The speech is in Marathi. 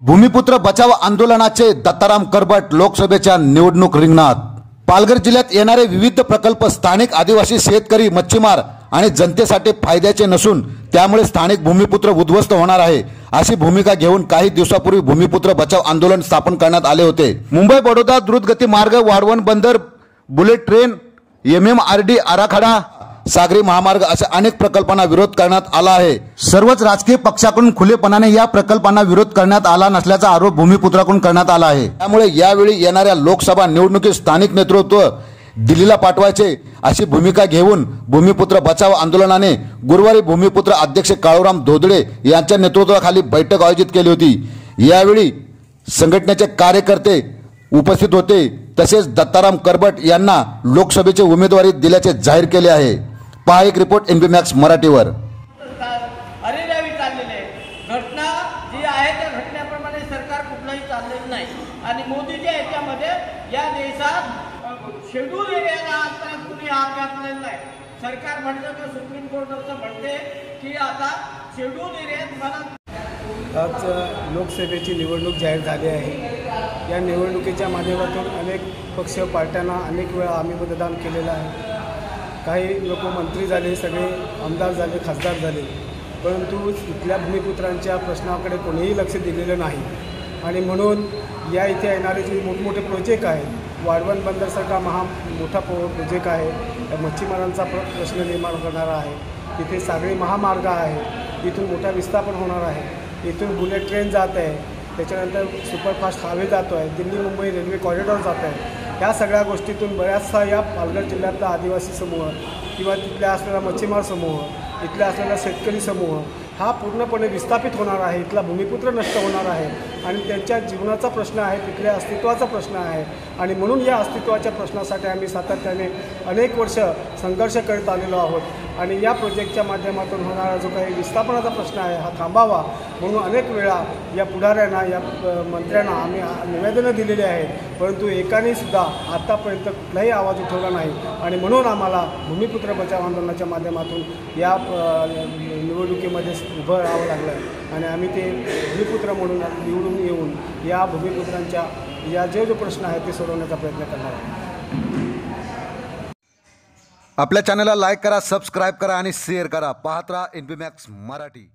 भूमिपुत्र बचाव आंदोलनाचे दत्ताराम करबट लोकसभेच्या निवडणूक रिंगणात। पालघर जिल्ह्यात येणारे विविध प्रकल्प स्थानिक आदिवासी शेतकरी मच्छीमार आणि जनतेसाठी फायद्याचे नसून त्यामुळे स्थानिक भूमिपुत्र उद्ध्वस्त होणार आहे अशी भूमिका घेऊन काही दिवसापूर्वी भूमिपुत्र बचाव आंदोलन स्थापन करण्यात आले होते। मुंबई बडोदा द्रुतगती मार्ग, वाढवण बंदर, बुलेट ट्रेन, MMRD आराखडा, सागरी महामार्ग अशा अनेक प्रकल्पांना विरोध करण्यात आला आहे। सर्वच राजकीय पक्षाकडून खुलेपणाने या प्रकल्पांना विरोध करण्यात आला नसल्याचा आरोप भूमिपुत्राकडून करण्यात आला आहे। त्यामुळे यावेळी येणाऱ्या लोकसभा निवडणुकीत स्थानिक नेतृत्व दिल्लीला पाठवायचे अशी भूमिका घेऊन भूमिपुत्र बचाव आंदोलनाने गुरुवारी भूमिपुत्र अध्यक्ष काळूराम धोदडे यांच्या नेतृत्वाखाली बैठक आयोजित केली होती। यावेळी संघटनेचे कार्यकर्ते उपस्थित होते। तसेच दत्ताराम करबट यांना लोकसभेची उमेदवारी दिल्याचे जाहीर केले आहे। पहा एक रिपोर्ट NB मॅक्स मराठीवर। अरेरावी चाललेले घटना जी आहे त्या घटनेप्रमाणे सरकार कुठलाही चाललेलं नाही आणि मोदीच्या याच्यामध्ये या देशात शेड्यूल एरियाला आजपर्यंत कुणी हात घातलेला नाही। सरकार म्हणतं की सुप्रीम कोर्ट असं म्हणते की आता शेड्यूल एरियात मला आज लोकसभेची निवडणूक जाहीर झाली आहे। या निवडणुकीच्या माध्यमातून अनेक पक्ष पार्ट्यांना अनेक वेळा आम्ही मतदान केलेलं आहे। काही लोक मंत्री झाले, सगळे आमदार झाले, खासदार झाले, परंतु इथल्या भूमिपुत्रांच्या प्रश्नाकडे कोणीही लक्ष दिलेलं नाही आणि म्हणून या इथे येणारे जे मोठमोठे प्रोजेक्ट आहेत, वाढवण बंदरसारखा मोठा प्रोजेक्ट आहे, मच्छीमारांचा प्रश्न निर्माण करणारा आहे, तिथे सागरी महामार्ग आहे, इथून मोठा विस्थापन होणार आहे, इथून बुलेट ट्रेन जात आहे, त्याच्यानंतर सुपरफास्ट हायवे जातो आहे, दिल्ली मुंबई रेल्वे कॉरिडॉर जात आहे। ह्या सगळ्या गोष्टीतून बऱ्याचसा या पालघर जिल्ह्यातला आदिवासी समूह किंवा तिथल्या असलेला मच्छीमार समूह, इथल्या असलेला शेतकरी समूह हा पूर्णपणे विस्थापित होणार आहे। इथला भूमिपुत्र नष्ट होणार आहे आणि त्यांच्या जीवनाचा प्रश्न आहे, तिथल्या अस्तित्वाचा प्रश्न आहे आणि म्हणून या अस्तित्वाच्या प्रश्नासाठी आम्ही सातत्याने अनेक वर्ष संघर्ष करत आलेलो आहोत आणि या प्रोजेक्टच्या माध्यमातून होणारा जो काही विस्थापनाचा प्रश्न आहे हा थांबावा म्हणून अनेक वेळा या पुढाऱ्यांना, या मंत्र्यांना आम्ही निवेदनं दिलेली आहेत, परंतु एकाने सुद्धा आतापर्यंत कुठलाही आवाज उठवला नाही आणि म्हणून आम्हाला भूमिपुत्र बचाव आंदोलनाच्या माध्यमातून या निवडणुकीमध्ये उभं राहावं लागलं आहे आणि आम्ही ते भूमिपुत्र म्हणून निवडून येऊन या भूमिपुत्रांच्या या जो प्रश्न आहे ते सोडवण्याचा प्रयत्न करणार आहे। आपल्या चॅनलला लाईक करा, सबस्क्राइब करा आणि शेअर करा। पाहत राहा NB मॅक्स मराठी।